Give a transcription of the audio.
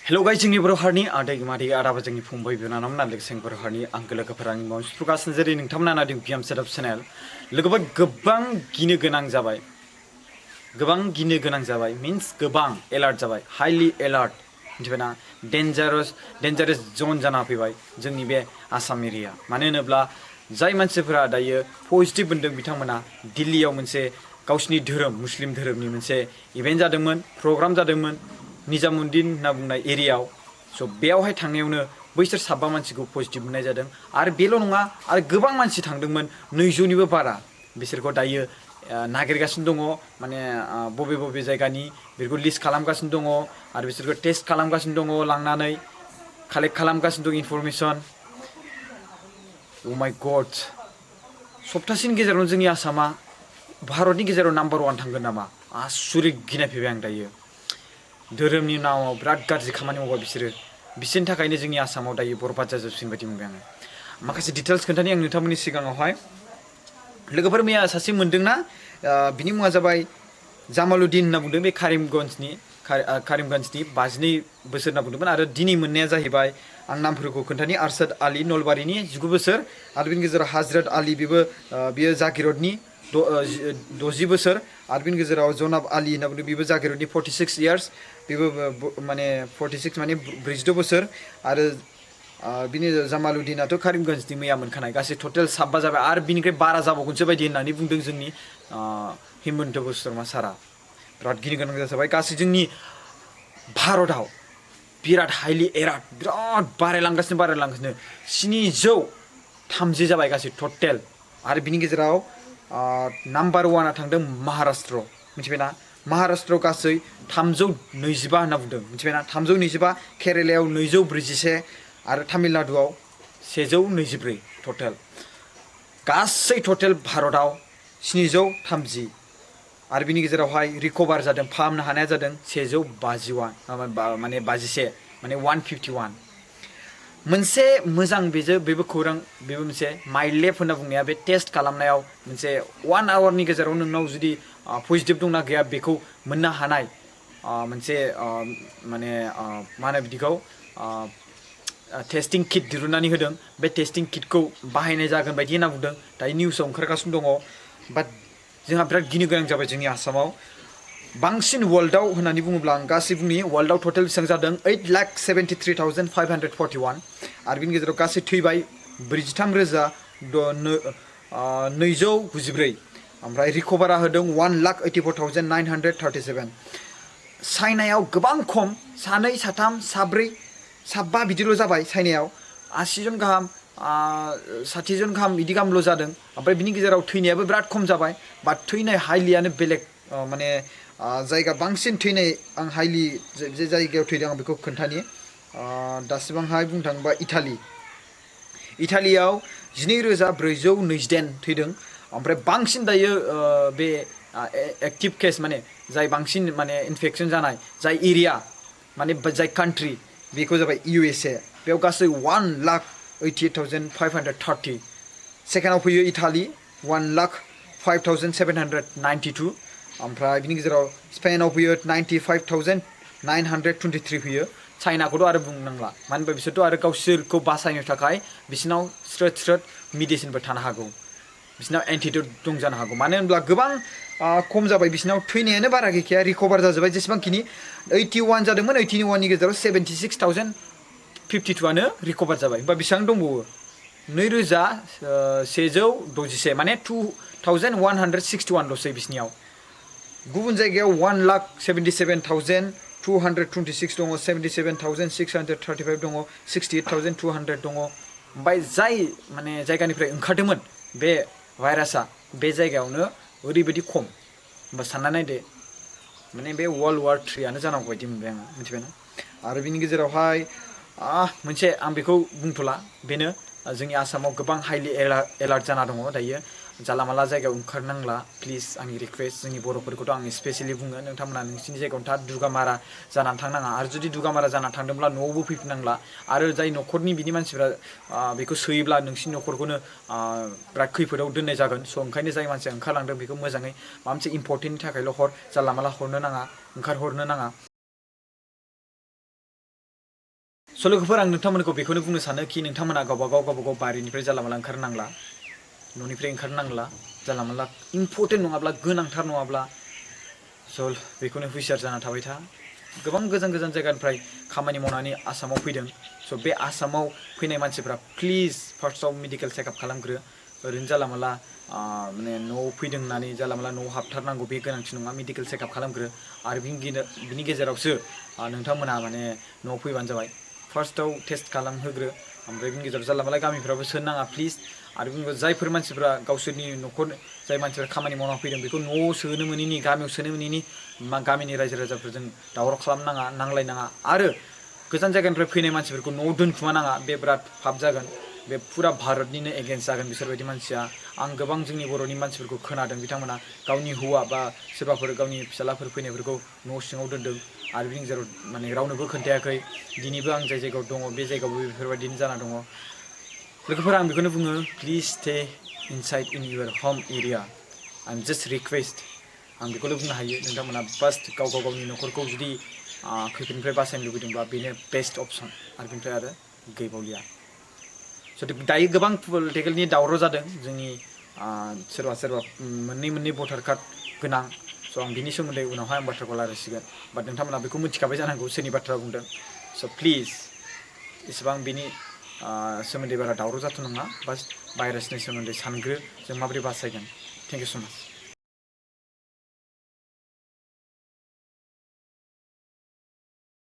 Hello guys, जोंनि बर' हारिनि आदै मादै आदाबा जोंनि फंबाय बिनानावमोन लोगोसे बर' हारिनि आंगो लोगोफोर आंनि मुङा प्रकाश नार्जारी नोंथांमोना नायदों बिएम सेटआप चेनेल लोगोफोर गोबां गिनो गोनां जाबाय मीन्स गोबां एलार्ट जाबाय हाईलि एलार्ट मिथिबायना डेन्जारास जन जाना फैबाय जोंनि बे आसाम एरिया मानो होनोब्ला जाय मानसिफोरा दायो पजिटिभ मोनदों बिथांमोना दिल्लीयाव मोनसे गावसिनि धोरोम मुस्लिम धोरोमनि मोनसे इभेन्ट जादोंमोन प्रग्राम जादोंमोन निजामुद्दिन होनना बुंनाय एरियायाव स' बेयावहाय थांनायावनो बैसोर साबा मानसिखौ पजिटिभ मोननाय जादों आरो बेल' नङा आरो गोबां मानसि थांदोंमोन 200निबो बारा बिसोरखौ दायो नागिरगासिनो दङ माने बबे बबे जायगानि बेखौ लिस्ट खालामगासिनो दङ आरो बिसोरखौ टेस्ट खालामगासिनो दङ लांनानै कालेक्ट खालामगासिनो दं इनफरमेसन ओ माय गड सप्तासेनि गेजेरावनो जोंनि आसामा भारतनि गेजेराव नाम्बार 1 थांगोन नामा आसुरित गिनाय फैबाय आं दायो धोरोमनि नामाव बिराद गाज्रि खामानि मावबाय बिसोरनि थाखायनो जोंनि आसामाव दायो बरबाद जाजोबसिगोन बायदि मोनबाय आङो माखासे डिटेल्स खोन्थानि आं नोंथांमोननि सिगाङावहाय लोगोफोर मैया सासे मोनदोंना बिनि मुङा जाबाय जामालुद्दिन होनना बुंदों बे कारिमगन्जनि 52 बोसोर होनना बुंदोंमोन आरो दिनै मोननाया जाहैबाय आं नामफोरखौ खोन्थानि आरशद आली नलबारिनि 19 बोसोर आरो बिनि गेजेराव हजरत आली बियो जागिरदनि 60 बोसोर आरो बिनि गेजेराव जनाब आली होनना बुंदों बिबो जागिरदनि 46 इयार्स बेबो माने 46 माने 42 बोसोर आरो बिनि जामालुद्दिनाथ' कारिमगन्जनि मैया मोनखानाय गासै टटेल 7 जाबाय आरो बिनिफ्राय बारा जाबावगोनसो बायदि होननानै बुंदों जोंनि हिमन्त बिश्व शर्मा सारा बिराद गिनो गोनां जाबाय गासै जोंनि भारतआव बिराद हाईलि एलार्ट बिराद बारायलांगासिनो 730 जाबाय गासै टटेल आरो बिनि गेजेराव नाम्बार 1आ थांदों महाराष्ट्र मिथिबायना महाराष्ट्रआव गासै 325 होनना बुंदों मिथिबायना 325 केरेलायाव 241 आरो तामिलनाडुआव 124 टटेल गासै टटेल भारतआव 730 आरो बिनि गेजेरावहाय रिकभार जादों फाहामनो हानाया जादों 151 माने 151 मोनसे मोजां बेबो खौरां बेबो मोनसे माइ लेब होनना बुंनाया बे टेस्ट खालामनायाव मोनसे 1 आवारनि गेजेराव नोंनाव जुदि पजिटिभ दंना गैया बेखौ मोननो हानाय मोनसे माने मा होनो बिदिखौ टेस्टिं किट दिरुननानै होदों बे टेस्टिं किटखौ बाहायनाय जागोन बायदि होनना बुंदों दायो निउसाव ओंखारगासिनो दङ बाट जोंहा बिराद गिनो गोनां जाबाय जोंनि आसामाव बांसिन वर्ल्डआव होननानै बुङोब्ला आं गासै बुंनि वर्ल्डआव टटेल बेसेबां जादों 8,73,541 आरो बिनि गेजेराव गासै थैबाय 43,294 ओमफ्राय रिकभारा होदों 1,84,937 चाइनायाव गोबां खम 2 3 4 5 बिदिल' जाबाय चाइनायाव 80 जन गाहाम 60 जन गाहाम बिदि गाहामल' जादों ओमफ्राय बिनि गेजेराव थैनायाबो बिराद खम जाबाय बाट थैनाय हाइलियानो बेलेग माने जायगा बांसिन थैनाय आं हाइलि जे जायगायाव थैदों आं बेखौ खोन्थानि दासिमावहाय बुंनो थाङोबा इटालियाव 12,429 थैदों ओमफ्राय बांसिन दायो बे एक्टिभ केस माने जाय बांसिन माने इनफेक्शन जानाय जाय एरिया माने जाय कान्ट्रि बेखौ जाबाय USA बेयाव गासै 1,88,530 सेकेन्डआव फैयो इटालि 1,05,792 ओमफ्राय बिनि गेजेराव स्पेनाव फैयो 95,923 फैयो चाइनाखौथ' आरो बुंनांला मानो होनबा बिसोरथ' आरो गावसोरखौ बासायनो थाखाय बिसोरनाव स्रोद मेडिसिनबो थानो हागौ बिसोरनाव एन्टिडट दं जानो हागौ मानो होनब्ला गोबां खम जाबाय बिसोरनाव थैनायानो बारा गैखाया रिकभार जाजोब्बाय जेसेबांखिनि 81 जादोंमोन 81नि गेजेराव 76,052आनो रिकभार जाबाय होमबा बेसेबां दंबावो 2,161 माने 2,161ल'सै बिसनियाव गुबुन जायगायाव 1,77,226 दङ 77,635 दङ 68,200 दङ ओमफ्राय जाय माने जायगानिफ्राय ओंखारदोंमोन बे भाइरासआ बे जायगायावनो ओरैबायदि खम होमबा सानना नायदो माने बे वर्ल्ड वार 3आनो जानांगौ बायदि मोनबाय आङो मिथिबायना आरो बिनि गेजेरावहाय मोनसे आं बेखौ बुंथ'ला बेनो जोंनि आसामाव गोबां हाइलि एलार्ट जाना दङ दायो जाला माला जायगायाव ओंखारनांला प्लिज आंनि रिक्वेस्ट जोंनि बर'फोरखौथ' आं स्पेसियेलि बुङो नोंथांमोना नोंसिनि जायगायावनो था दुगामारा जानानै थांनाङा आरो जुदि दुगामारा जानानै थांदोंब्ला न'आवबो फैफिननांला आरो जाय न'खरनि बिनि मानसिफ्रा बेखौ सोयोब्ला नोंसिनि न'खरखौनो बिराद खैफोदाव दोननाय जागोन स' ओंखायनो जाय मानसिया ओंखारलांदों बेखौ मोजाङै माबा मोनसे इम्परटेन्टनि थाखायल' हर जाला माला हरनो नाङा ओंखारहरनो नाङा स' लोगोफोर आं नोंथांमोनखौ बेखौनो बुंनो सानो कि नोंथांमोना गावबागाव बारिनिफ्राय जानला मोनला ओंखारनांला न'निफ्राय ओंखारनांला जानला मोनला इम्परटेन्ट नङाब्ला गोनांथार नङाब्ला स' बेखौनो हुसियार जाना थाबाय था गोबां गोजान गोजान जायगानिफ्राय खामानि मावनानै आसामाव फैदों स' बे आसामाव फैनाय मानसिफ्रा प्लिज फार्स्टआव मेडिकेल चेकआप खालामग्रो ओरैनो जानला मोनला माने न'आव फैदों होननानै जानला मोनला न'आव हाबथारनांगौ बे गोनांथि नङा मेडिकेल चेकआप खालामग्रो आरो बिनि गेजेरावसो नोंथांमोना माने न'आव फैबानो जाबाय फार्स्टआव टेस्ट खालामहोग्रो ओमफ्राय बिनि गेजेराव जानला मोनला गामिफ्रावबो सोनो नाङा प्लिज आरो बिनि जायफोर मानसिफ्रा गावसोरनि न'खर जाय मानसिफ्रा खामानि मावना फैदों बेखौ न'आव सोनो मोनैनि गामियाव सोनो मोनैनि गामिनि रायजो राजाफोरजों दावराव खालामनाङा नांलायनाङा आरो गोजान जायगानिफ्राय फैनाय मानसिफोरखौ न'आव दोनखुमा नाङा बे बिराद पाप जागोन बे फुरा भारतनिनो एगेन्स्ट जागोन बिसोरबायदि मानसिया आं गोबां जोंनि बर'नि मानसिफोरखौ खोनादों बिथांमोना गावनि हौवा बा सोरबाफोर गावनि फिसालाफोर फैनायफोरखौ न' सिङाव दोनदों आरो बिनि गेजेराव माने रावनोबो खोन्थायाखै दिनैबो आं जाय जायगायाव दङ बे जायगायावबो बेफोरबायदिनो जाना दङ लोगोफोर आं बेखौनो बुङो प्लिज स्टे इनसाइड इन इउर होम एरिया आइ एम जास्ट रिक्वेस्ट आं बेखौल' बुंनो हायो नोंथांमोना फार्स्ट गावनि न'खरखौ जुदि खैफोदनिफ्राय बासायनो लुबैदोंब्ला बेनो बेस्ट अपसन आरो बेनिफ्राय आरो गैबावलिया स' दायो गोबां पलिटिकेलनि दावराव जादों जोंनि सोरबा मोननै भटार कार्ड गोनां स' आं बिनि सोमोन्दै उनावहाय आं बाथ्राखौ रायज्लायसिगोन बाट नोंथांमोना बेखौ मिथिखाबाय जानांगौ सोरनि बाथ्रा बुंदों स' प्लिज इसेबां बिनि सोमोन्दै बारा दावराव जाथ'नाङा बास भाइरासनि सोमोन्दै सानग्रो जों माबोरै बासायगोन थेंक इउ स' माच